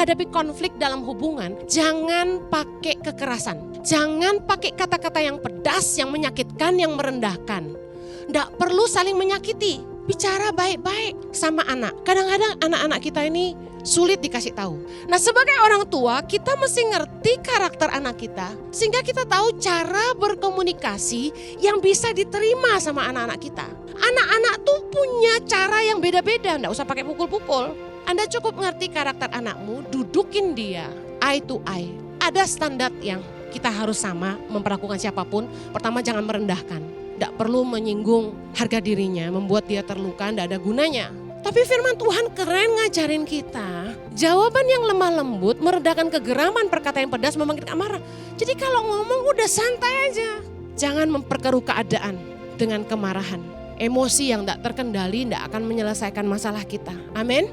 menghadapi konflik dalam hubungan, jangan pakai kekerasan. Jangan pakai kata-kata yang pedas, yang menyakitkan, yang merendahkan. Nggak perlu saling menyakiti. Bicara baik-baik sama anak. Kadang-kadang anak-anak kita ini sulit dikasih tahu. Nah, sebagai orang tua, kita mesti ngerti karakter anak kita. Sehingga kita tahu cara berkomunikasi yang bisa diterima sama anak-anak kita. Anak-anak tuh punya cara yang beda-beda. Nggak usah pakai pukul-pukul. Anda cukup ngerti karakter anakmu, dudukin dia eye to eye. Ada standar yang kita harus sama memperlakukan siapapun. Pertama, jangan merendahkan. Tidak perlu menyinggung harga dirinya, membuat dia terluka, tidak ada gunanya. Tapi firman Tuhan keren ngajarin kita. Jawaban yang lemah lembut, meredakan kegeraman, perkataan yang pedas, membangkitkan amarah. Jadi kalau ngomong udah santai aja. Jangan memperkeruh keadaan dengan kemarahan. Emosi yang tidak terkendali tidak akan menyelesaikan masalah kita. Amin.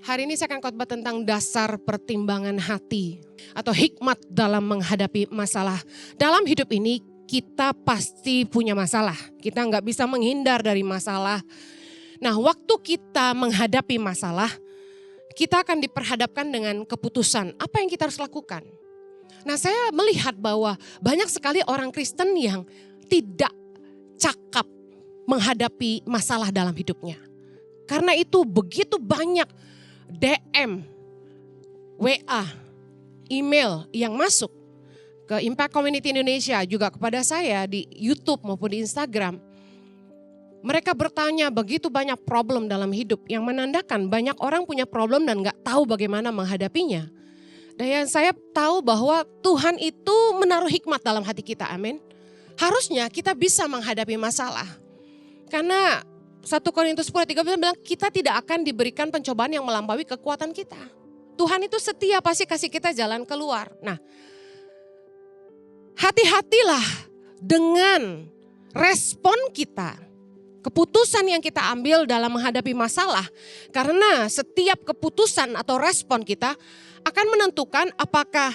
Hari ini saya akan khotbah tentang dasar pertimbangan hati atau hikmat dalam menghadapi masalah. Dalam hidup ini kita pasti punya masalah. Kita nggak bisa menghindar dari masalah. Nah, waktu kita menghadapi masalah, kita akan diperhadapkan dengan keputusan. Apa yang kita harus lakukan? Nah, saya melihat bahwa banyak sekali orang Kristen yang tidak cakap menghadapi masalah dalam hidupnya. Karena itu begitu banyak DM, WA, email yang masuk ke Impact Community Indonesia, juga kepada saya di YouTube maupun di Instagram. Mereka bertanya begitu banyak problem dalam hidup yang menandakan banyak orang punya problem dan gak tahu bagaimana menghadapinya. Dan yang saya tahu bahwa Tuhan itu menaruh hikmat dalam hati kita, amin. Harusnya kita bisa menghadapi masalah. Karena 1 Korintus 10:13 bilang kita tidak akan diberikan pencobaan yang melampaui kekuatan kita. Tuhan itu setia, pasti kasih kita jalan keluar. Nah, hati-hatilah dengan respon kita. Keputusan yang kita ambil dalam menghadapi masalah. Karena setiap keputusan atau respon kita akan menentukan apakah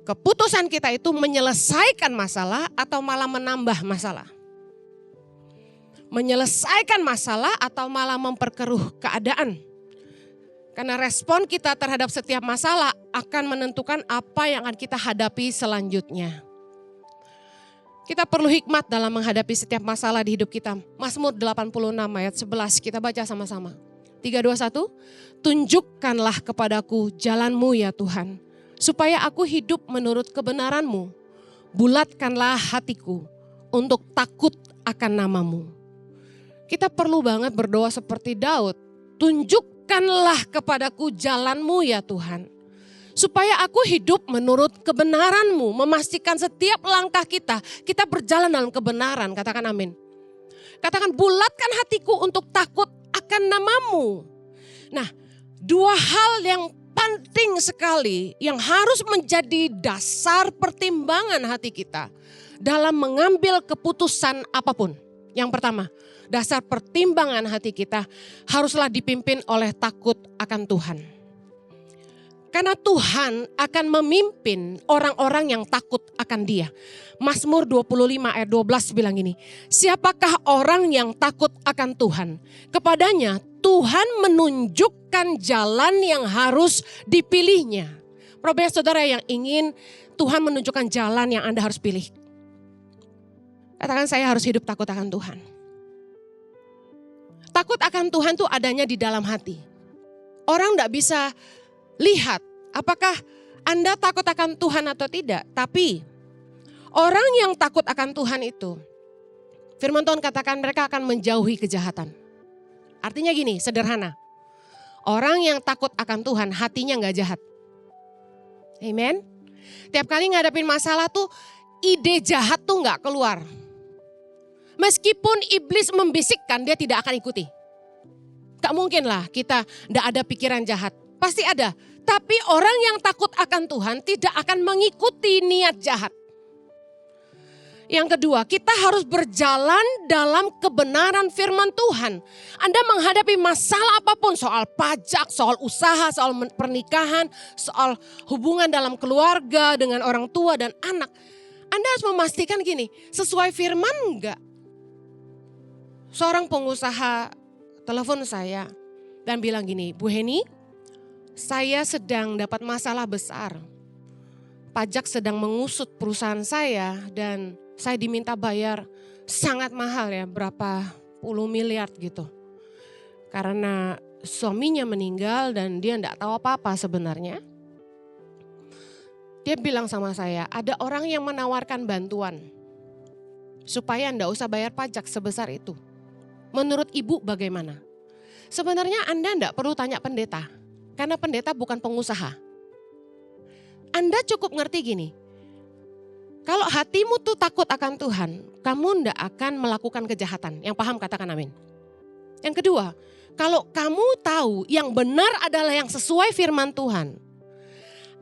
keputusan kita itu menyelesaikan masalah atau malah menambah masalah. Menyelesaikan masalah atau malah memperkeruh keadaan. Karena respon kita terhadap setiap masalah akan menentukan apa yang akan kita hadapi selanjutnya. Kita perlu hikmat dalam menghadapi setiap masalah di hidup kita. Mazmur 86 ayat 11 kita baca sama-sama. 3, 2, 1. Tunjukkanlah kepadaku jalan-Mu ya Tuhan, supaya aku hidup menurut kebenaran-Mu. Bulatkanlah hatiku untuk takut akan nama-Mu. Kita perlu banget berdoa seperti Daud. Tunjukkanlah kepadaku jalan-Mu ya Tuhan. Supaya aku hidup menurut kebenaran-Mu. Memastikan setiap langkah kita berjalan dalam kebenaran. Katakan amin. Katakan bulatkan hatiku untuk takut akan nama-Mu. Nah, 2 hal yang penting sekali yang harus menjadi dasar pertimbangan hati kita dalam mengambil keputusan apapun. Yang pertama, dasar pertimbangan hati kita haruslah dipimpin oleh takut akan Tuhan. Karena Tuhan akan memimpin orang-orang yang takut akan Dia. Mazmur 25 ayat 12 bilang gini, siapakah orang yang takut akan Tuhan? Kepadanya Tuhan menunjukkan jalan yang harus dipilihnya. Probably saudara yang ingin Tuhan menunjukkan jalan yang Anda harus pilih. Katakan saya harus hidup takut akan Tuhan. Takut akan Tuhan itu adanya di dalam hati. Orang tidak bisa lihat apakah Anda takut akan Tuhan atau tidak. Tapi orang yang takut akan Tuhan itu, firman Tuhan katakan mereka akan menjauhi kejahatan. Artinya gini, sederhana. Orang yang takut akan Tuhan hatinya gak jahat. Amen. Tiap kali ngadapin masalah tuh ide jahat tuh gak keluar. Meskipun iblis membisikkan, dia tidak akan ikuti. Gak mungkin lah kita gak ada pikiran jahat. Pasti ada. Tapi orang yang takut akan Tuhan tidak akan mengikuti niat jahat. Yang kedua, kita harus berjalan dalam kebenaran firman Tuhan. Anda menghadapi masalah apapun, soal pajak, soal usaha, soal pernikahan, soal hubungan dalam keluarga dengan orang tua dan anak. Anda harus memastikan gini, sesuai firman enggak? Seorang pengusaha telepon saya dan bilang gini, Bu Heni, saya sedang dapat masalah besar. Pajak sedang mengusut perusahaan saya dan saya diminta bayar sangat mahal ya, berapa puluh miliar gitu. Karena suaminya meninggal dan dia enggak tahu apa-apa sebenarnya. Dia bilang sama saya, ada orang yang menawarkan bantuan supaya enggak usah bayar pajak sebesar itu. Menurut ibu bagaimana? Sebenarnya Anda enggak perlu tanya pendeta, karena pendeta bukan pengusaha. Anda cukup ngerti gini, kalau hatimu tuh takut akan Tuhan, kamu ndak akan melakukan kejahatan. Yang paham katakan amin. Yang kedua, kalau kamu tahu yang benar adalah yang sesuai firman Tuhan,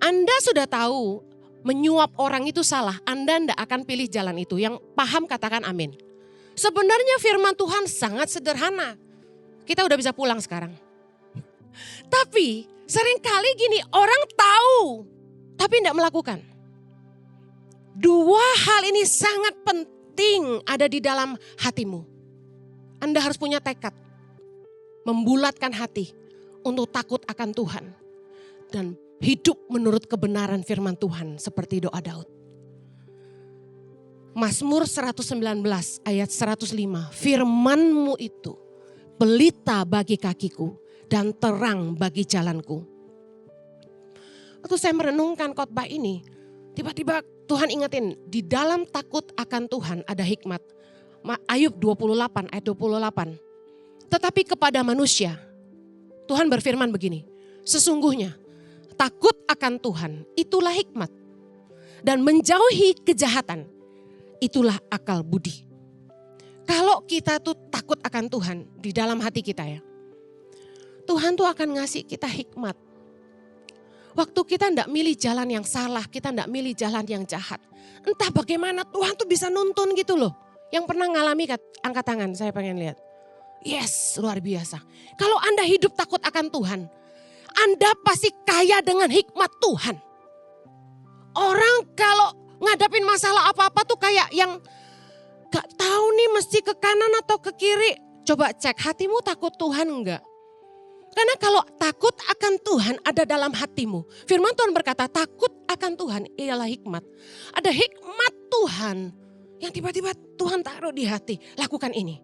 Anda sudah tahu menyuap orang itu salah, Anda ndak akan pilih jalan itu. Yang paham katakan amin. Sebenarnya firman Tuhan sangat sederhana. Kita udah bisa pulang sekarang. Tapi seringkali gini, orang tahu tapi ndak melakukan. Dua hal ini sangat penting ada di dalam hatimu. Anda harus punya tekad, membulatkan hati untuk takut akan Tuhan. Dan hidup menurut kebenaran firman Tuhan seperti doa Daud. Mazmur 119 ayat 105, firman-Mu itu pelita bagi kakiku dan terang bagi jalanku. Waktu saya merenungkan khotbah ini, tiba-tiba Tuhan ingetin, di dalam takut akan Tuhan ada hikmat. Ayub 28 ayat 28. Tetapi kepada manusia, Tuhan berfirman begini, sesungguhnya takut akan Tuhan itulah hikmat. Dan menjauhi kejahatan itulah akal budi. Kalau kita tuh takut akan Tuhan di dalam hati kita ya, Tuhan tuh akan ngasih kita hikmat. Waktu kita enggak milih jalan yang salah, kita enggak milih jalan yang jahat. Entah bagaimana Tuhan tuh bisa nuntun gitu loh. Yang pernah ngalami angkat tangan, saya pengen lihat. Yes, luar biasa. Kalau Anda hidup takut akan Tuhan, Anda pasti kaya dengan hikmat Tuhan. Orang kalau ngadapin masalah apa-apa tuh kayak yang gak tahu nih mesti ke kanan atau ke kiri. Coba cek hatimu takut Tuhan enggak? Karena kalau takut akan Tuhan ada dalam hatimu. Firman Tuhan berkata takut akan Tuhan ialah hikmat. Ada hikmat Tuhan yang tiba-tiba Tuhan taruh di hati. Lakukan ini.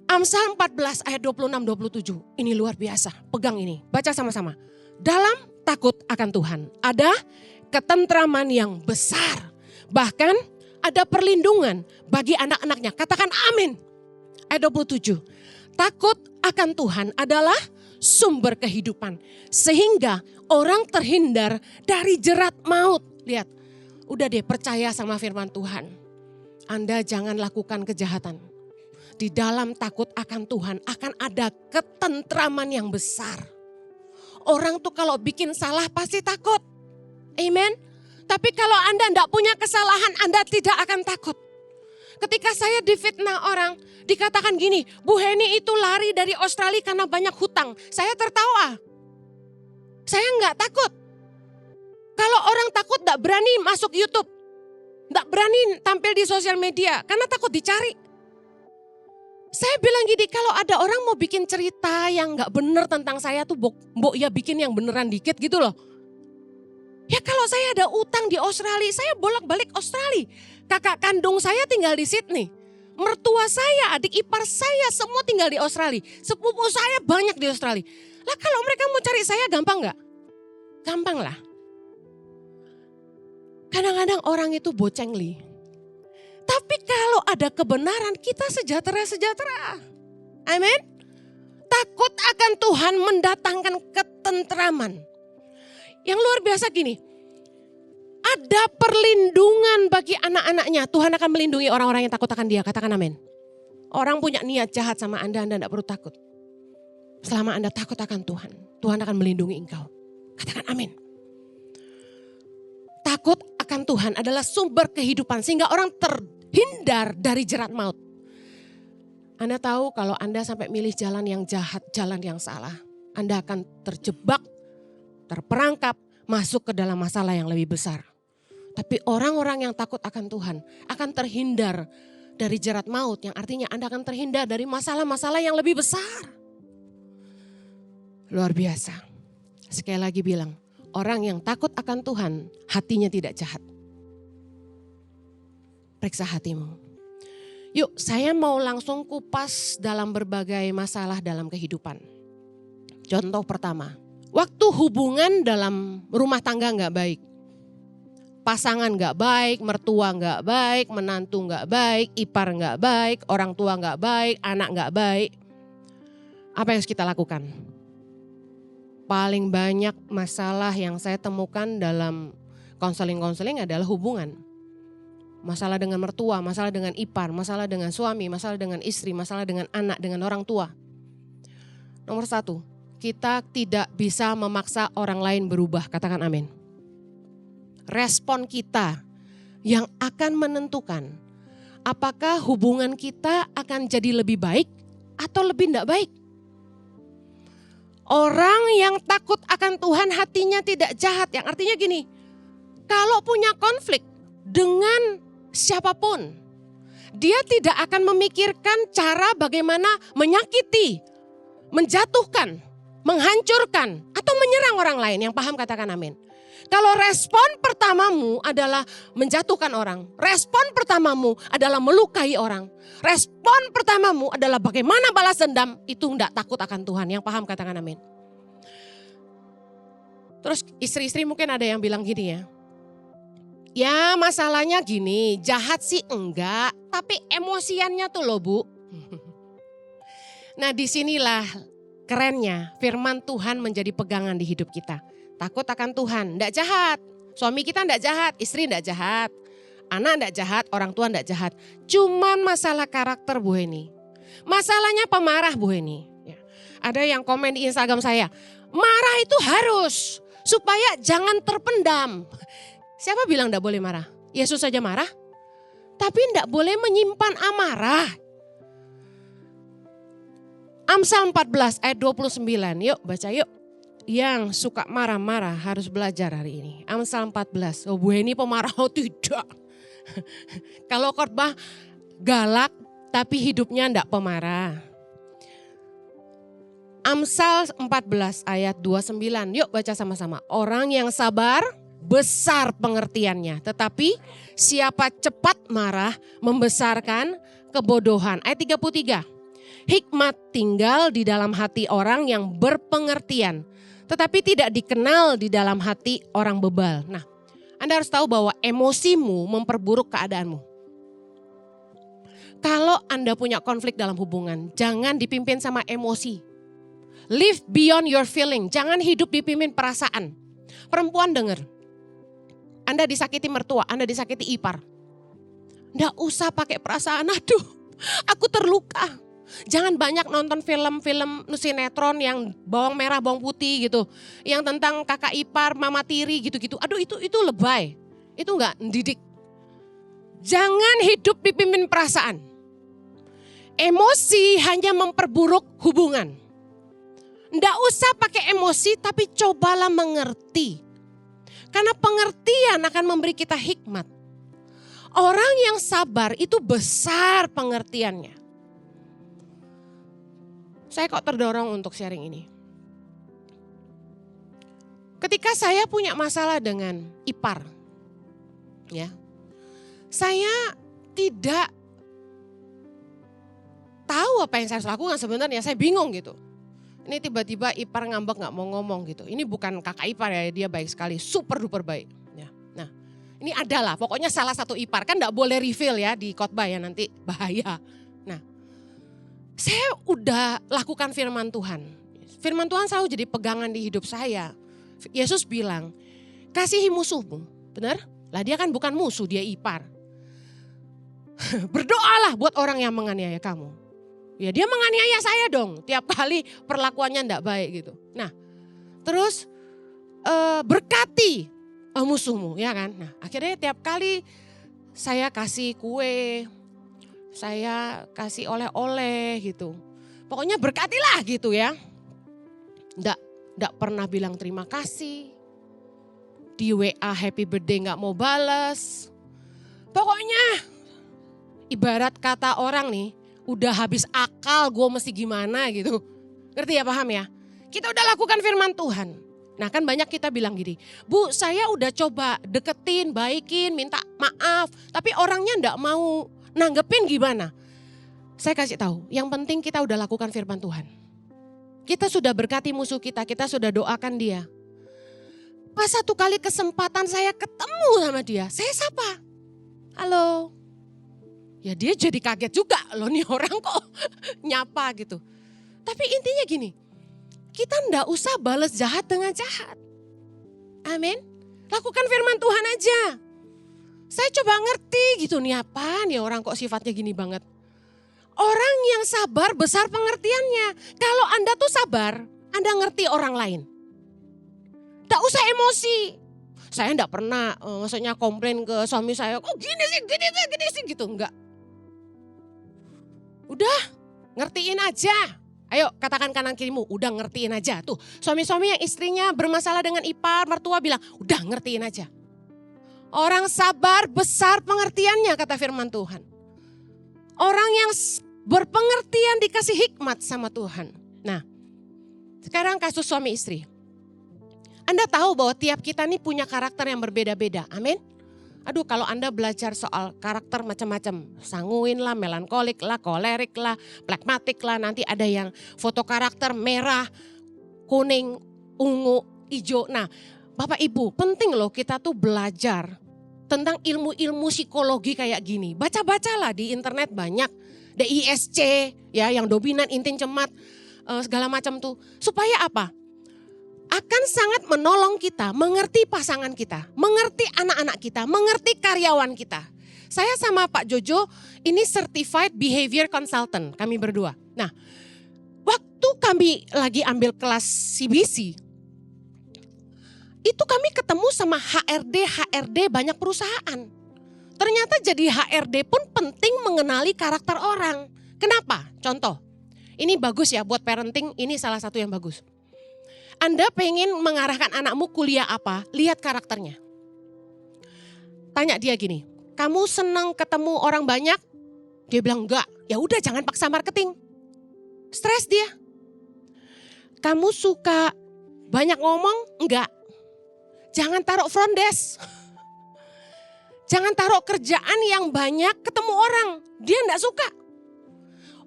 Amsal 14 ayat 26-27. Ini luar biasa. Pegang ini. Baca sama-sama. Dalam takut akan Tuhan ada ketentraman yang besar. Bahkan ada perlindungan bagi anak-anaknya. Katakan amin. Ayat 27. Takut akan Tuhan adalah sumber kehidupan. Sehingga orang terhindar dari jerat maut. Lihat, udah deh percaya sama firman Tuhan. Anda jangan lakukan kejahatan. Di dalam takut akan Tuhan akan ada ketentraman yang besar. Orang tuh kalau bikin salah pasti takut. Amen. Tapi kalau Anda tidak punya kesalahan, Anda tidak akan takut. Ketika saya difitnah orang, dikatakan gini, Bu Heni itu lari dari Australia karena banyak hutang. Saya tertawa. Saya enggak takut. Kalau orang takut enggak berani masuk YouTube. Enggak berani tampil di sosial media karena takut dicari. Saya bilang gini, kalau ada orang mau bikin cerita yang enggak benar tentang saya tuh mbok ya bikin yang beneran dikit gitu loh. Ya kalau saya ada utang di Australia, saya bolak-balik Australia. Kakak kandung saya tinggal di Sydney. Mertua saya, adik ipar saya semua tinggal di Australia. Sepupu saya banyak di Australia. Lah kalau mereka mau cari saya gampang gak? Gampang lah. Kadang-kadang orang itu bocengli. Tapi kalau ada kebenaran kita sejahtera-sejahtera. Amin. Takut akan Tuhan mendatangkan ketentraman. Yang luar biasa gini, ada perlindungan bagi anak-anaknya. Tuhan akan melindungi orang-orang yang takut akan Dia. Katakan amin. Orang punya niat jahat sama Anda tidak perlu takut. Selama Anda takut akan Tuhan, Tuhan akan melindungi engkau. Katakan amin. Takut akan akan Tuhan adalah sumber kehidupan sehingga orang terhindar dari jerat maut. Anda tahu kalau Anda sampai milih jalan yang jahat, jalan yang salah, Anda akan terjebak, terperangkap, masuk ke dalam masalah yang lebih besar. Tapi orang-orang yang takut akan Tuhan akan terhindar dari jerat maut, yang artinya Anda akan terhindar dari masalah-masalah yang lebih besar. Luar biasa. Sekali lagi bilang, orang yang takut akan Tuhan, hatinya tidak jahat. Periksa hatimu. Yuk, saya mau langsung kupas dalam berbagai masalah dalam kehidupan. Contoh pertama, waktu hubungan dalam rumah tangga gak baik. Pasangan gak baik, mertua gak baik, menantu gak baik, ipar gak baik, orang tua gak baik, anak gak baik. Apa yang harus kita lakukan? Paling banyak masalah yang saya temukan dalam konseling-konseling adalah hubungan. Masalah dengan mertua, masalah dengan ipar, masalah dengan suami, masalah dengan istri, masalah dengan anak, dengan orang tua. Nomor satu, kita tidak bisa memaksa orang lain berubah, katakan amin. Respon kita yang akan menentukan apakah hubungan kita akan jadi lebih baik atau lebih tidak baik. Orang yang takut akan Tuhan hatinya tidak jahat, yang artinya gini, kalau punya konflik dengan siapapun, dia tidak akan memikirkan cara bagaimana menyakiti, menjatuhkan, menghancurkan, atau menyerang orang lain. Yang paham katakan amin. Kalau respon pertamamu adalah menjatuhkan orang, respon pertamamu adalah melukai orang, respon pertamamu adalah bagaimana balas dendam, itu tidak takut akan Tuhan. Yang paham katakan amin. Terus istri-istri mungkin ada yang bilang gini ya, ya masalahnya gini, jahat sih enggak, tapi emosiannya tuh loh Bu. Nah disinilah kerennya firman Tuhan menjadi pegangan di hidup kita. Takut akan Tuhan, enggak jahat. Suami kita enggak jahat, istri enggak jahat. Anak enggak jahat, orang tua enggak jahat. Cuman masalah karakter Bu Heni. Masalahnya pemarah Bu Heni. Ya. Ada yang komen di Instagram saya, marah itu harus supaya jangan terpendam. Siapa bilang enggak boleh marah? Yesus saja marah. Tapi enggak boleh menyimpan amarah. Amsal 14 ayat 29, yuk baca yuk. Yang suka marah-marah harus belajar hari ini. Amsal 14, oh Bu Heni pemarah, oh tidak. Kalau khotbah galak tapi hidupnya enggak pemarah. Amsal 14 ayat 29, yuk baca sama-sama. Orang yang sabar besar pengertiannya, tetapi siapa cepat marah membesarkan kebodohan. Ayat 33, hikmat tinggal di dalam hati orang yang berpengertian, tetapi tidak dikenal di dalam hati orang bebal. Nah, Anda harus tahu bahwa emosimu memperburuk keadaanmu. Kalau Anda punya konflik dalam hubungan, jangan dipimpin sama emosi. Live beyond your feeling, jangan hidup dipimpin perasaan. Perempuan dengar, Anda disakiti mertua, Anda disakiti ipar. Nggak usah pakai perasaan, aduh aku terluka. Jangan banyak nonton film-film sinetron yang bawang merah, bawang putih gitu. Yang tentang kakak ipar, mama tiri gitu-gitu. Aduh itu lebay, itu nggak mendidik. Jangan hidup dipimpin perasaan. Emosi hanya memperburuk hubungan. Nggak usah pakai emosi tapi cobalah mengerti. Karena pengertian akan memberi kita hikmat. Orang yang sabar itu besar pengertiannya. Saya kok terdorong untuk sharing ini. Ketika saya punya masalah dengan ipar, ya, saya tidak tahu apa yang saya harus lakukan sebenarnya. Saya bingung gitu. Ini tiba-tiba ipar ngambek nggak mau ngomong gitu. Ini bukan kakak ipar ya, dia baik sekali, super duper baik. Ya. Nah, ini adalah pokoknya salah satu ipar, kan nggak boleh reveal ya di khotbah ya, nanti bahaya. Nah, saya udah lakukan firman Tuhan. Firman Tuhan selalu jadi pegangan di hidup saya. Yesus bilang, kasihi musuhmu. Benar? Lah dia kan bukan musuh, dia ipar. Berdoalah buat orang yang menganiaya kamu. Ya dia menganiaya saya dong. Tiap kali perlakuannya enggak baik gitu. Nah terus berkati musuhmu, ya kan? Nah, akhirnya tiap kali saya kasih kue, saya kasih oleh-oleh gitu. Pokoknya berkatilah gitu ya. Nggak pernah bilang terima kasih. Di WA happy birthday nggak mau balas. Pokoknya ibarat kata orang nih, udah habis akal gue mesti gimana gitu. Ngerti ya, paham ya? Kita udah lakukan firman Tuhan. Nah kan banyak kita bilang gini, Bu saya udah coba deketin, baikin, minta maaf. Tapi orangnya nggak mau nanggepin gimana? Saya kasih tahu, yang penting kita udah lakukan firman Tuhan. Kita sudah berkati musuh kita sudah doakan dia. Pas satu kali kesempatan saya ketemu sama dia, saya sapa. Halo. Ya dia jadi kaget juga, loh nih orang kok nyapa gitu. Tapi intinya gini, kita ndak usah balas jahat dengan jahat. Amin. Lakukan firman Tuhan aja. Saya coba ngerti gitu nih, apa nih orang kok sifatnya gini banget. Orang yang sabar besar pengertiannya. Kalau Anda tuh sabar, Anda ngerti orang lain. Tak usah emosi. Saya enggak pernah maksudnya komplain ke suami saya, kok gini sih gitu, enggak. Udah ngertiin aja. Ayo katakan kanan kirimu, udah ngertiin aja. Tuh suami-suami yang istrinya bermasalah dengan ipar, mertua bilang, udah ngertiin aja. Orang sabar besar pengertiannya kata firman Tuhan. Orang yang berpengertian dikasih hikmat sama Tuhan. Nah sekarang kasus suami istri. Anda tahu bahwa tiap kita nih punya karakter yang berbeda-beda, amin. Aduh kalau Anda belajar soal karakter macam-macam, sanguin lah, melankolik lah, kolerik lah, plekmatik lah, nanti ada yang foto karakter merah, kuning, ungu, hijau. Nah Bapak Ibu penting loh kita tuh belajar tentang ilmu-ilmu psikologi kayak gini. Baca-bacalah di internet banyak, DISC ya yang dominan, intin, cemat, segala macam tuh. Supaya apa? Akan sangat menolong kita mengerti pasangan kita, mengerti anak-anak kita, mengerti karyawan kita. Saya sama Pak Jojo ini certified behavior consultant, kami berdua. Nah, waktu kami lagi ambil kelas CBC, itu kami ketemu sama HRD banyak perusahaan. Ternyata jadi HRD pun penting mengenali karakter orang. Kenapa? Contoh, ini bagus ya buat parenting, ini salah satu yang bagus. Anda pengen mengarahkan anakmu kuliah apa, lihat karakternya. Tanya dia gini, kamu senang ketemu orang banyak? Dia bilang enggak, ya udah jangan paksa marketing. Stres dia. Kamu suka banyak ngomong? Enggak. Jangan taruh front desk. Jangan taruh kerjaan yang banyak ketemu orang. Dia enggak suka.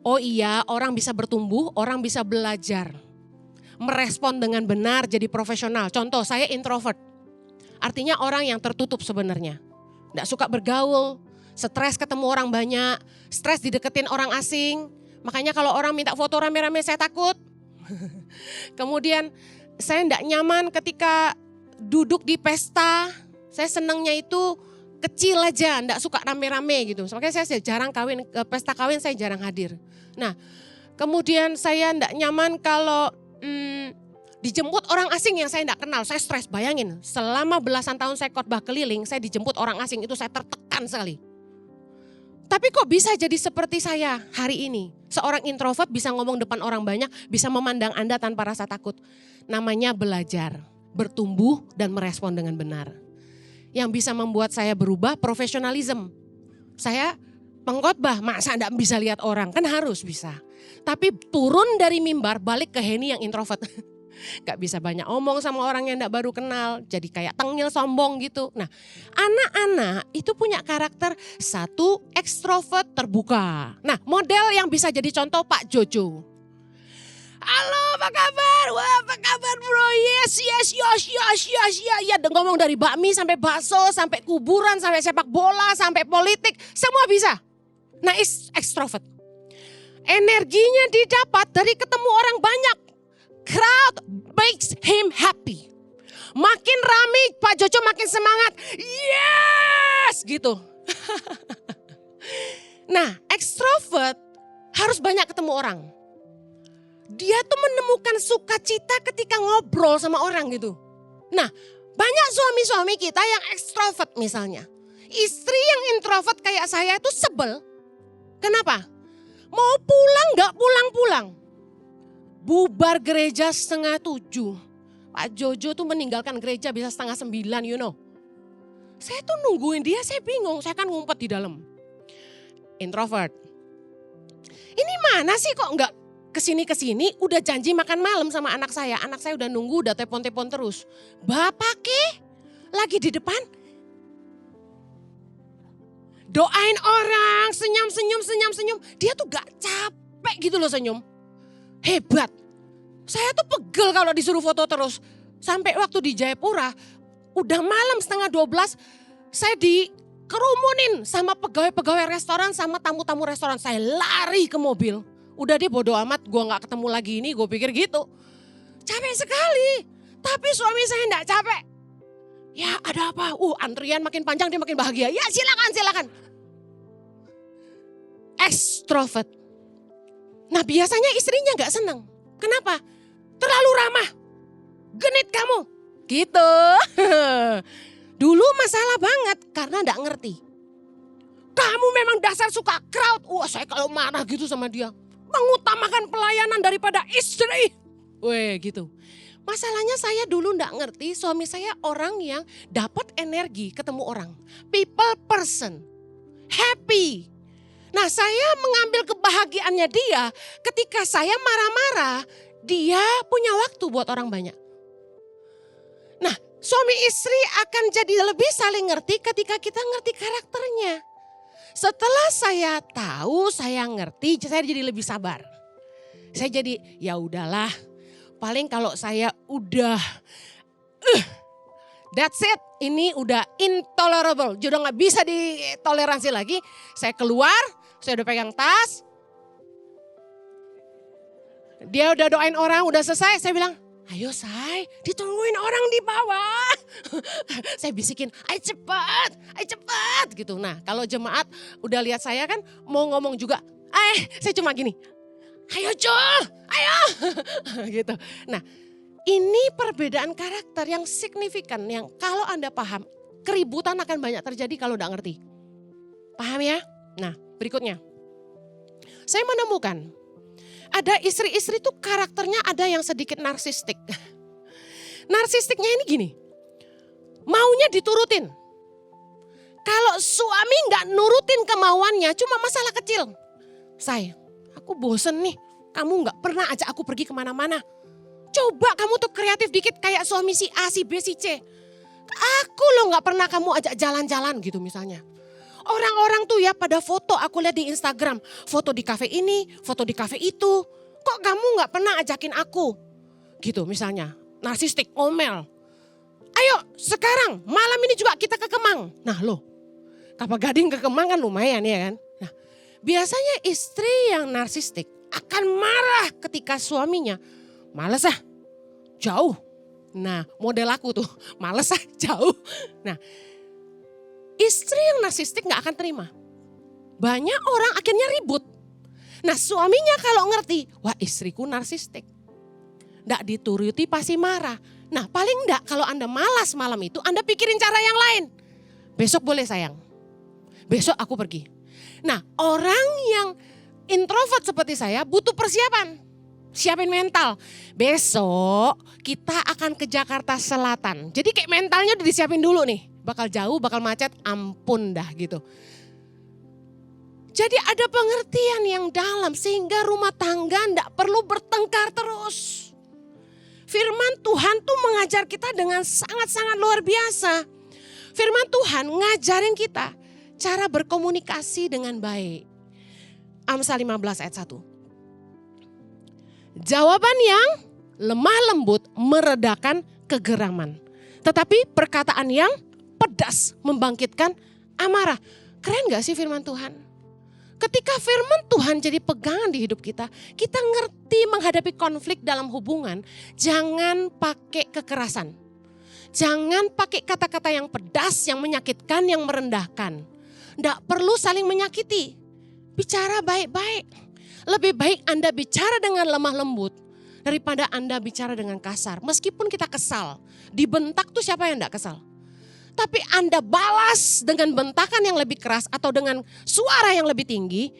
Oh iya, orang bisa bertumbuh, orang bisa belajar. Merespon dengan benar jadi profesional. Contoh saya introvert. Artinya orang yang tertutup sebenarnya. Enggak suka bergaul, stres ketemu orang banyak, stres dideketin orang asing. Makanya kalau orang minta foto rame-rame saya takut. Kemudian saya enggak nyaman ketika duduk di pesta. Saya senangnya itu kecil aja, enggak suka rame-rame gitu. Makanya saya jarang kawin, pesta kawin saya jarang hadir. Nah, kemudian saya enggak nyaman kalau dijemput orang asing yang saya enggak kenal. Saya stres, bayangin. Selama belasan tahun saya khotbah keliling, saya dijemput orang asing itu saya tertekan sekali. Tapi kok bisa jadi seperti saya hari ini? Seorang introvert bisa ngomong depan orang banyak, bisa memandang Anda tanpa rasa takut. Namanya belajar, bertumbuh dan merespon dengan benar. Yang bisa membuat saya berubah profesionalisme. Saya pengkhotbah, masa enggak bisa lihat orang? Kan harus bisa. Tapi turun dari mimbar balik ke Henny yang introvert. Gak bisa banyak omong sama orang yang enggak baru kenal. Jadi kayak tengil sombong gitu. Nah anak-anak itu punya karakter satu ekstrovert terbuka. Nah model yang bisa jadi contoh Pak Jojo. Halo apa kabar? Wah apa kabar bro? Yes. Ya ngomong dari bakmi sampai bakso, sampai kuburan, sampai sepak bola, sampai politik. Semua bisa. Nah ekstrovert. Energinya didapat dari ketemu orang banyak. Crowd makes him happy. Makin rame Pak Jojo makin semangat. Yes gitu. Nah ekstrovert harus banyak ketemu orang. Dia tuh menemukan sukacita ketika ngobrol sama orang gitu. Nah Banyak suami-suami kita yang ekstrovert misalnya. Istri yang introvert kayak saya itu sebel. Kenapa? Mau pulang gak pulang-pulang. Bubar gereja 6:30. Pak Jojo tuh meninggalkan gereja bisa 8:30, you know. Saya tuh nungguin dia, saya bingung. Saya kan ngumpet di dalam. Introvert. Ini mana sih kok gak kesini-kesini udah janji makan malam sama anak saya. Anak saya udah nunggu, udah telepon-telepon terus. Bapak lagi di depan. Doain orang, senyum. Dia tuh gak capek gitu loh senyum. Hebat. Saya tuh pegel kalau disuruh foto terus. Sampai waktu di Jayapura, udah malam 11:30, saya dikerumunin sama pegawai-pegawai restoran sama tamu-tamu restoran. Saya lari ke mobil. Udah deh bodo amat, gue gak ketemu lagi ini, gue pikir gitu. Capek sekali, tapi suami saya gak capek. Ya ada apa? Antrian makin panjang, dia makin bahagia. Ya silakan. Extrovert. Nah biasanya istrinya gak seneng. Kenapa? Terlalu ramah. Genit kamu. Gitu. Dulu masalah banget karena gak ngerti. Kamu memang dasar suka crowd. Saya kalau marah gitu sama dia. Mengutamakan pelayanan daripada istri. Gitu. Masalahnya saya dulu gak ngerti, suami saya orang yang dapat energi ketemu orang. People person. Happy. Nah saya mengambil kebahagiaannya dia ketika saya marah-marah. Dia punya waktu buat orang banyak. Nah suami istri akan jadi lebih saling ngerti ketika kita ngerti karakternya. Setelah saya tahu, saya ngerti, saya jadi lebih sabar. Saya jadi ya udahlah. Paling kalau saya udah that's it. Ini udah intolerable. Udah gak bisa ditoleransi lagi. Saya keluar, saya udah pegang tas. Dia udah doain orang, udah selesai. Saya bilang, ayo say, ditungguin orang di bawah. Saya bisikin, ayo cepat gitu. Nah kalau jemaat udah lihat saya kan mau ngomong juga. Saya cuma gini, ayo Jul, ayo. Gitu. Nah ini perbedaan karakter yang signifikan. Yang kalau Anda paham, keributan akan banyak terjadi kalau udah ngerti. Paham ya? Nah berikutnya. Saya menemukan ada istri-istri tuh karakternya ada yang sedikit narsistik. Narsistiknya ini gini, maunya diturutin. Kalau suami gak nurutin kemauannya cuma masalah kecil. Aku bosen nih, kamu gak pernah ajak aku pergi kemana-mana. Coba kamu tuh kreatif dikit kayak suami si A, si B, si C. Aku loh gak pernah kamu ajak jalan-jalan gitu misalnya. Orang-orang tuh ya pada foto, aku lihat di Instagram. Foto di kafe ini, foto di kafe itu. Kok kamu gak pernah ajakin aku? Gitu misalnya, narsistik, ngomel. Ayo sekarang malam ini juga kita ke Kemang. Nah loh, Kapal Gading ke Kemang kan lumayan ya kan. Nah biasanya istri yang narsistik akan marah ketika suaminya males jauh. Nah model aku tuh, males jauh. Nah istri yang narsistik gak akan terima. Banyak orang akhirnya ribut. Nah suaminya kalau ngerti, wah istriku narsistik. Gak dituruti pasti marah. Nah paling enggak kalau Anda malas malam itu, Anda pikirin cara yang lain. Besok boleh sayang, besok aku pergi. Nah orang yang introvert seperti saya butuh persiapan. Siapin mental. Besok kita akan ke Jakarta Selatan. Jadi kayak mentalnya udah disiapin dulu nih. Bakal jauh, bakal macet, ampun dah gitu. Jadi ada pengertian yang dalam sehingga rumah tangga enggak perlu bertengkar terus. Firman Tuhan tuh mengajar kita dengan sangat-sangat luar biasa. Firman Tuhan ngajarin kita cara berkomunikasi dengan baik. Amsal 15 ayat 1. Jawaban yang lemah lembut meredakan kegeraman. Tetapi perkataan yang pedas membangkitkan amarah. Keren gak sih firman Tuhan? Ketika firman Tuhan jadi pegangan di hidup kita, kita ngerti menghadapi konflik dalam hubungan, jangan pakai kekerasan. Jangan pakai kata-kata yang pedas, yang menyakitkan, yang merendahkan. Nggak perlu saling menyakiti. Bicara baik-baik. Lebih baik Anda bicara dengan lemah lembut. daripada Anda bicara dengan kasar. Meskipun kita kesal, dibentak tuh siapa yang enggak kesal? Tapi Anda balas dengan bentakan yang lebih keras atau dengan suara yang lebih tinggi,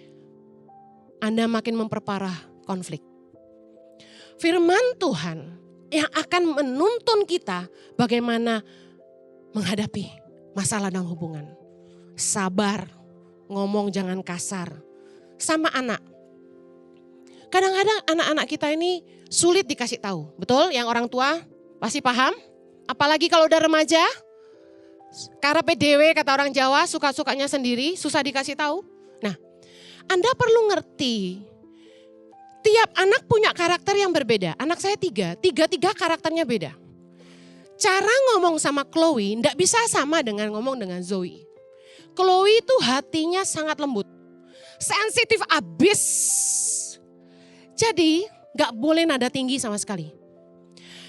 Anda makin memperparah konflik. Firman Tuhan yang akan menuntun kita bagaimana menghadapi masalah dalam hubungan. Sabar, ngomong jangan kasar. Sama anak. Kadang-kadang anak-anak kita ini sulit dikasih tahu. Betul? Yang orang tua pasti paham. Apalagi kalau udah remaja. Karepe dewe kata orang Jawa, suka-sukanya sendiri, susah dikasih tahu. Nah, Anda perlu ngerti, tiap anak punya karakter yang berbeda. Anak saya tiga karakternya beda. Cara ngomong sama Chloe nggak bisa sama dengan ngomong dengan Zoe. Chloe itu hatinya sangat lembut, sensitif abis. Jadi nggak boleh nada tinggi sama sekali.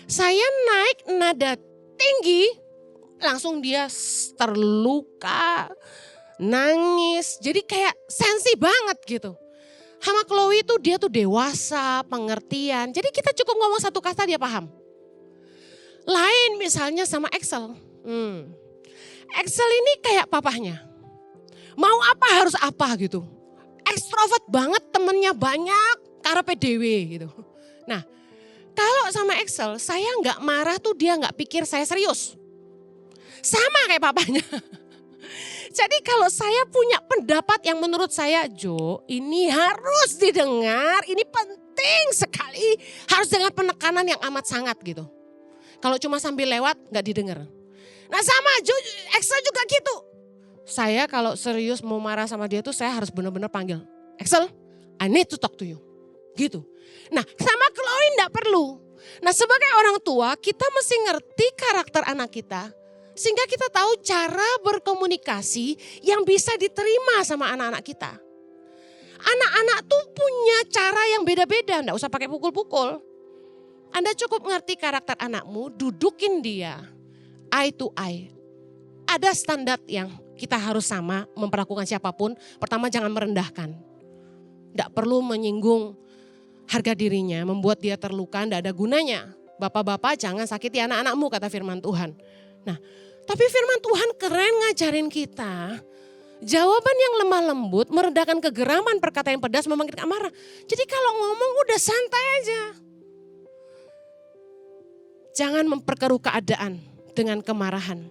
Saya naik nada tinggi, langsung dia terluka, nangis. Jadi kayak sensi banget gitu. Sama Chloe itu dia tuh dewasa, pengertian. Jadi kita cukup ngomong satu kata dia paham. Lain misalnya sama Excel. Excel ini kayak papahnya. Mau apa harus apa gitu. Ekstrovert banget, temennya banyak, karepe dewe gitu. Nah, kalau sama Excel saya nggak marah tuh dia nggak pikir saya serius. Sama kayak papanya. Jadi kalau saya punya pendapat yang menurut saya, Jo, ini harus didengar, ini penting sekali, harus dengan penekanan yang amat sangat gitu. Kalau cuma sambil lewat gak didengar. Nah sama Jo, Excel juga gitu. Saya kalau serius mau marah sama dia tuh saya harus benar-benar panggil, Excel, I need to talk to you. Gitu. Nah sama Chloe gak perlu. Nah sebagai orang tua kita mesti ngerti karakter anak kita. Sehingga kita tahu cara berkomunikasi yang bisa diterima sama anak-anak kita. Anak-anak tuh punya cara yang beda-beda, enggak usah pakai pukul-pukul. Anda cukup ngerti karakter anakmu, dudukin dia eye to eye. Ada standar yang kita harus sama memperlakukan siapapun. Pertama jangan merendahkan. Enggak perlu menyinggung harga dirinya, membuat dia terluka, enggak ada gunanya. Bapak-bapak jangan sakiti anak-anakmu kata firman Tuhan. Nah, tapi firman Tuhan keren ngajarin kita. Jawaban yang lemah lembut, meredakan kegeraman, perkataan yang pedas, membangkitkan amarah. Jadi kalau ngomong udah santai aja. Jangan memperkeruh keadaan dengan kemarahan.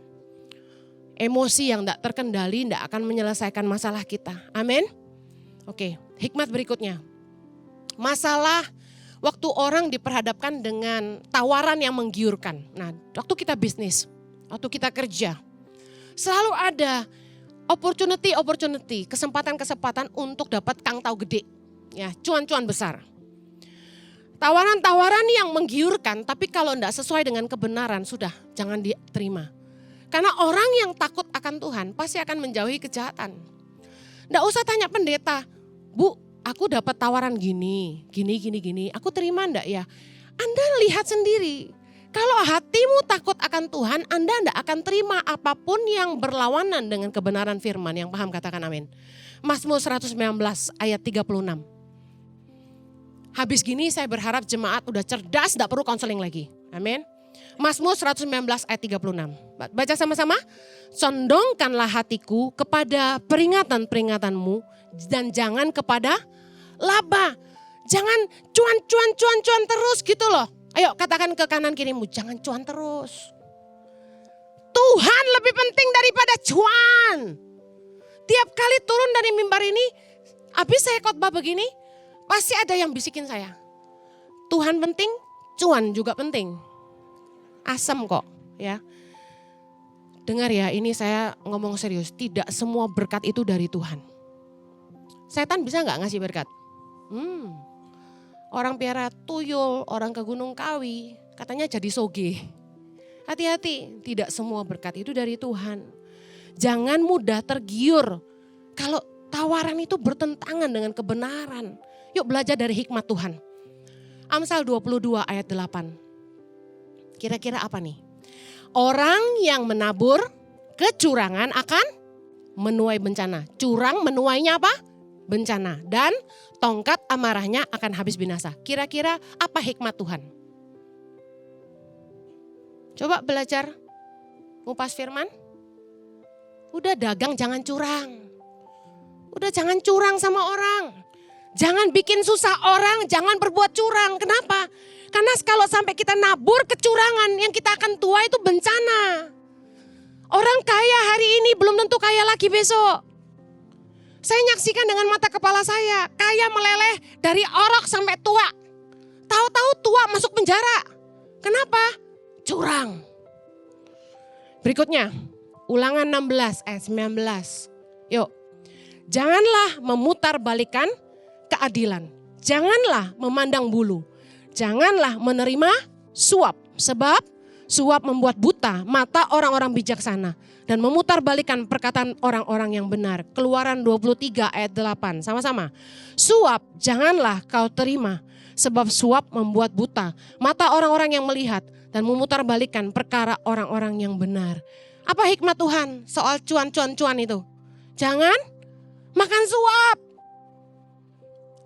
Emosi yang tidak terkendali tidak akan menyelesaikan masalah kita. Amin. Oke, hikmat berikutnya. Masalah waktu orang diperhadapkan dengan tawaran yang menggiurkan. Nah, waktu kita bisnis. Waktu kita kerja, selalu ada opportunity, kesempatan-kesempatan untuk dapat kangtau gede, ya cuan-cuan besar. Tawaran-tawaran yang menggiurkan, tapi kalau tidak sesuai dengan kebenaran, sudah jangan diterima. Karena orang yang takut akan Tuhan pasti akan menjauhi kejahatan. Tidak usah tanya pendeta, Bu, aku dapat tawaran gini, aku terima enggak ya? Anda lihat sendiri. Kalau hatimu takut akan Tuhan, Anda tidak akan terima apapun yang berlawanan dengan kebenaran firman. Yang paham katakan amin. Mazmur 119 ayat 36. Habis gini saya berharap jemaat udah cerdas, tidak perlu konseling lagi. Amin. Mazmur 119 ayat 36. Baca sama-sama. Condongkanlah hatiku kepada peringatan-peringatanmu dan jangan kepada laba. Jangan cuan terus gitu loh. Ayo katakan ke kanan kirimu, jangan cuan terus. Tuhan lebih penting daripada cuan. Tiap kali turun dari mimbar ini, habis saya khotbah begini, pasti ada yang bisikin saya. Tuhan penting, cuan juga penting. Asam kok ya. Dengar ya, ini saya ngomong serius, tidak semua berkat itu dari Tuhan. Setan bisa gak ngasih berkat? Orang piara tuyul, orang ke Gunung Kawi, katanya jadi soge. Hati-hati, tidak semua berkat itu dari Tuhan. Jangan mudah tergiur kalau tawaran itu bertentangan dengan kebenaran. Yuk belajar dari hikmat Tuhan. Amsal 22 ayat 8. Kira-kira apa nih? Orang yang menabur kecurangan akan menuai bencana. Curang menuainya apa? bencana. Dan tongkat amarahnya akan habis binasa. Kira-kira apa hikmat Tuhan? Coba belajar ngupas firman. Udah dagang jangan curang. Udah jangan curang sama orang. Jangan bikin susah orang, jangan berbuat curang. Kenapa? Karena kalau sampai kita nabur kecurangan, yang kita akan tua itu bencana. Orang kaya hari ini belum tentu kaya lagi besok. Saya nyaksikan dengan mata kepala saya, kaya meleleh dari orok sampai tua. Tahu-tahu tua masuk penjara. Kenapa? Curang. Berikutnya, Ulangan 16 ayat 19. Yuk, janganlah memutarbalikkan keadilan. Janganlah memandang bulu. Janganlah menerima suap. Sebab suap membuat buta mata orang-orang bijaksana. Dan memutarbalikkan perkataan orang-orang yang benar. Keluaran 23 ayat 8. Sama-sama. Suap janganlah kau terima. Sebab suap membuat buta mata orang-orang yang melihat. Dan memutarbalikkan perkara orang-orang yang benar. Apa hikmat Tuhan soal cuan-cuan-cuan itu? Jangan makan suap.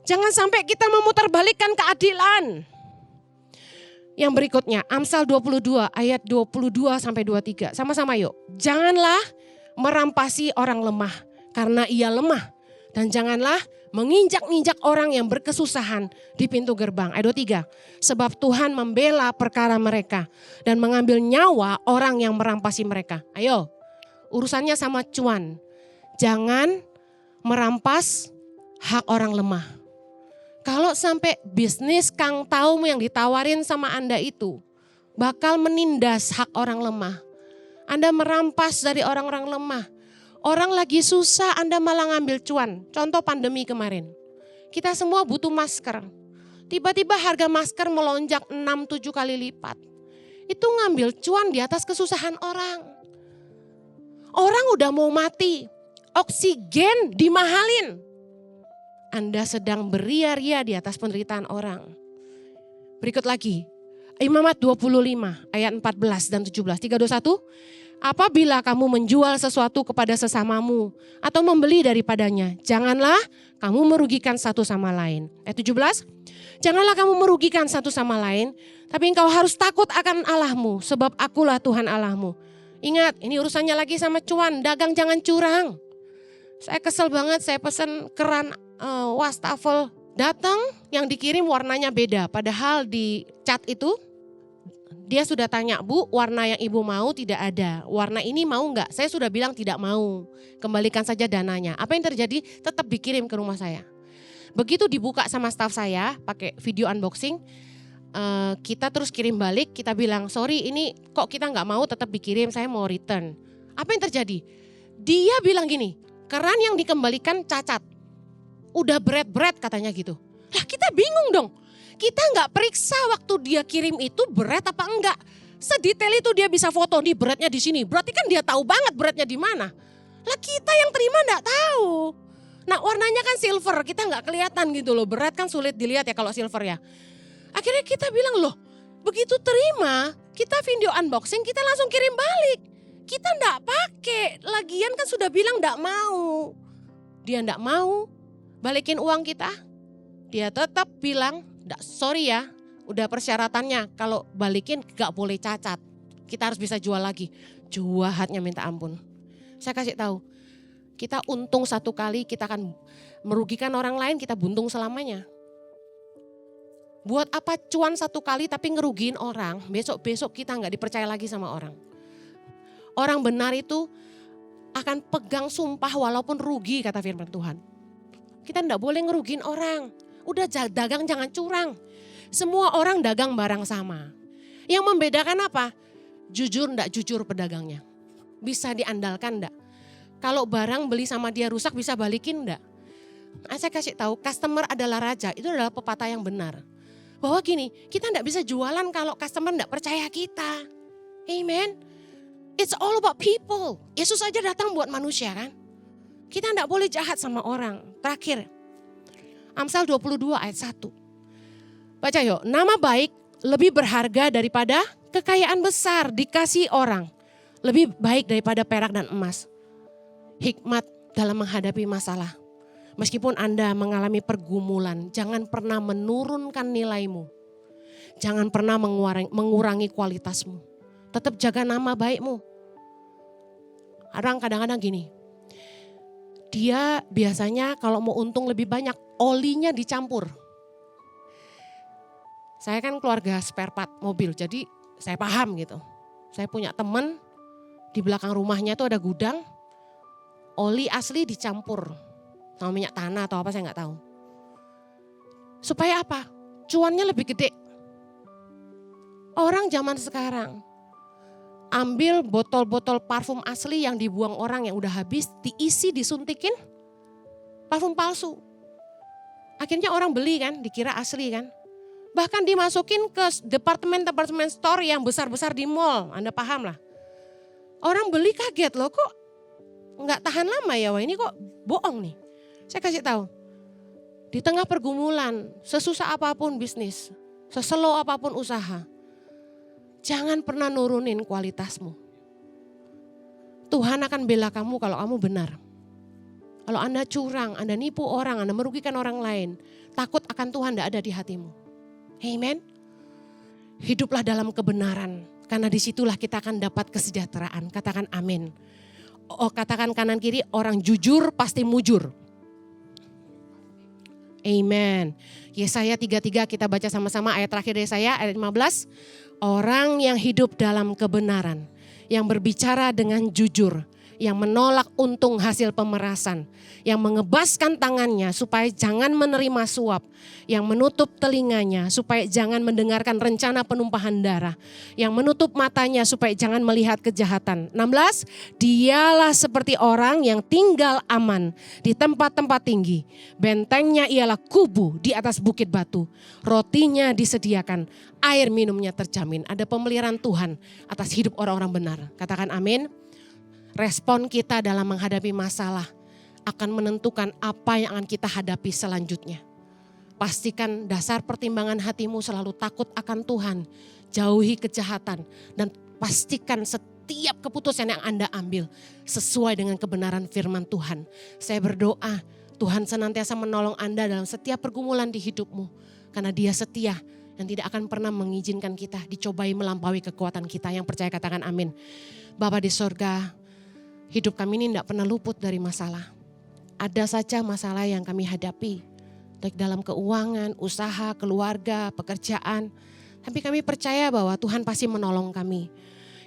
Jangan sampai kita memutarbalikkan keadilan. Yang berikutnya, Amsal 22 ayat 22 sampai 23. Sama-sama yuk. Janganlah merampasi orang lemah karena ia lemah. Dan janganlah menginjak-injak orang yang berkesusahan di pintu gerbang. Ayat 23. Sebab Tuhan membela perkara mereka dan mengambil nyawa orang yang merampasi mereka. Ayo, urusannya sama cuan. Jangan merampas hak orang lemah. Kalau sampai bisnis Kang Taum yang ditawarin sama Anda itu bakal menindas hak orang lemah. Anda merampas dari orang-orang lemah. Orang lagi susah Anda malah ngambil cuan. Contoh pandemi kemarin. Kita semua butuh masker. Tiba-tiba harga masker melonjak 6-7 kali lipat. Itu ngambil cuan di atas kesusahan orang. Orang udah mau mati. Oksigen dimahalin. Anda sedang beria-ria di atas penderitaan orang. Berikut lagi. Imamat 25 ayat 14 dan 17. 321. Apabila kamu menjual sesuatu kepada sesamamu atau membeli daripadanya, janganlah kamu merugikan satu sama lain. Ayat 17. Janganlah kamu merugikan satu sama lain, tapi engkau harus takut akan Allahmu, sebab akulah Tuhan Allahmu. Ingat, ini urusannya lagi sama cuan, dagang jangan curang. Saya kesel banget, saya pesan keran wastafel, datang yang dikirim warnanya beda. Padahal di chat itu dia sudah tanya, Bu, warna yang ibu mau tidak ada. Warna ini mau enggak? Saya sudah bilang tidak mau. Kembalikan saja dananya. Apa yang terjadi? Tetap dikirim ke rumah saya. Begitu dibuka sama staf saya pakai video unboxing, kita terus kirim balik. Kita bilang, sorry ini kok kita enggak mau tetap dikirim, saya mau return. Apa yang terjadi? Dia bilang gini, keran yang dikembalikan cacat. Udah berat-berat katanya gitu. Lah kita bingung dong. Kita nggak periksa waktu dia kirim itu berat apa enggak. Sedetail itu dia bisa foto nih beratnya di sini. Berarti kan dia tahu banget beratnya di mana. Lah kita yang terima nggak tahu. Nah warnanya kan silver, kita nggak kelihatan gitu loh. Berat kan sulit dilihat ya kalau silver ya. Akhirnya kita bilang loh, begitu terima kita video unboxing kita langsung kirim balik. Kita nggak pakai. Lagian kan sudah bilang nggak mau. Dia nggak mau balikin uang kita. Dia tetap bilang, sorry ya, udah persyaratannya kalau balikin gak boleh cacat. Kita harus bisa jual lagi. Jahatnya minta ampun. Saya kasih tahu, kita untung satu kali, kita akan merugikan orang lain, kita buntung selamanya. Buat apa cuan satu kali tapi ngerugiin orang, besok-besok kita gak dipercaya lagi sama orang. Orang benar itu akan pegang sumpah walaupun rugi, kata firman Tuhan. Kita enggak boleh ngerugiin orang. Udah dagang jangan curang. Semua orang dagang barang sama. Yang membedakan apa? Jujur enggak jujur pedagangnya. Bisa diandalkan enggak? Kalau barang beli sama dia rusak bisa balikin enggak? Saya kasih tahu customer adalah raja. Itu adalah pepatah yang benar. Bahwa gini, kita enggak bisa jualan kalau customer enggak percaya kita. Amen. It's all about people. Yesus aja datang buat manusia kan. Kita enggak boleh jahat sama orang. Terakhir, Amsal 22 ayat 1. Baca yuk, nama baik lebih berharga daripada kekayaan besar dikasih orang. Lebih baik daripada perak dan emas. Hikmat dalam menghadapi masalah. Meskipun Anda mengalami pergumulan, jangan pernah menurunkan nilaimu. Jangan pernah mengurangi kualitasmu. Tetap jaga nama baikmu. Orang kadang-kadang gini, dia biasanya kalau mau untung lebih banyak, olinya dicampur. Saya kan keluarga spare part mobil, jadi saya paham gitu. Saya punya teman, di belakang rumahnya itu ada gudang, oli asli dicampur sama minyak tanah atau apa saya nggak tahu. Supaya apa? Cuannya lebih gede. Orang zaman sekarang ambil botol-botol parfum asli yang dibuang orang yang udah habis, diisi disuntikin parfum palsu. Akhirnya orang beli kan, dikira asli kan. Bahkan dimasukin ke departemen store yang besar-besar di mall, Anda paham lah. Orang beli kaget loh, kok nggak tahan lama ya, wah ini kok bohong nih. Saya kasih tahu, di tengah pergumulan, sesusah apapun bisnis, seslow apapun usaha, jangan pernah nurunin kualitasmu. Tuhan akan bela kamu kalau kamu benar. Kalau Anda curang, Anda nipu orang, Anda merugikan orang lain, takut akan Tuhan tidak ada di hatimu. Amen. Hiduplah dalam kebenaran, karena disitulah kita akan dapat kesejahteraan. Katakan amin. Oh, katakan kanan kiri, orang jujur pasti mujur. Amen. Yesaya 3:3 kita baca sama-sama, ayat terakhir dari saya, ayat 15. Orang yang hidup dalam kebenaran, yang berbicara dengan jujur, yang menolak untung hasil pemerasan, yang mengebaskan tangannya supaya jangan menerima suap, yang menutup telinganya supaya jangan mendengarkan rencana penumpahan darah, yang menutup matanya supaya jangan melihat kejahatan. 16, dialah seperti orang yang tinggal aman di tempat-tempat tinggi. Bentengnya ialah kubu di atas bukit batu. Rotinya disediakan, air minumnya terjamin. Ada pemeliharaan Tuhan atas hidup orang-orang benar. Katakan amin. Respon kita dalam menghadapi masalah akan menentukan apa yang akan kita hadapi selanjutnya. Pastikan dasar pertimbangan hatimu selalu takut akan Tuhan, jauhi kejahatan, dan pastikan setiap keputusan yang Anda ambil sesuai dengan kebenaran firman Tuhan. Saya berdoa Tuhan senantiasa menolong Anda dalam setiap pergumulan di hidupmu, karena Dia setia dan tidak akan pernah mengizinkan kita dicobai melampaui kekuatan kita. Yang percaya katakan amin. Bapa di sorga, hidup kami ini tidak pernah luput dari masalah. Ada saja masalah yang kami hadapi, baik dalam keuangan, usaha, keluarga, pekerjaan. Tapi kami percaya bahwa Tuhan pasti menolong kami.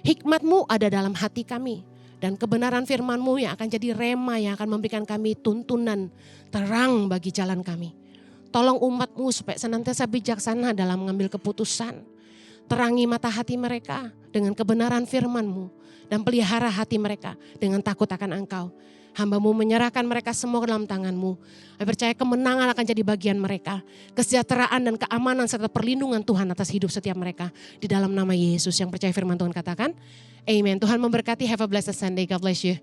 Hikmat-Mu ada dalam hati kami. Dan kebenaran firman-Mu yang akan jadi rema yang akan memberikan kami tuntunan terang bagi jalan kami. Tolong umat-Mu supaya senantiasa bijaksana dalam mengambil keputusan. Terangi mata hati mereka dengan kebenaran firman-Mu. Dan pelihara hati mereka dengan takut akan Engkau. Hamba-Mu menyerahkan mereka semua ke dalam tangan-Mu. Saya percaya kemenangan akan jadi bagian mereka. Kesejahteraan dan keamanan serta perlindungan Tuhan atas hidup setiap mereka. Di dalam nama Yesus yang percaya firman Tuhan katakan. Amen. Tuhan memberkati. Have a blessed Sunday. God bless you.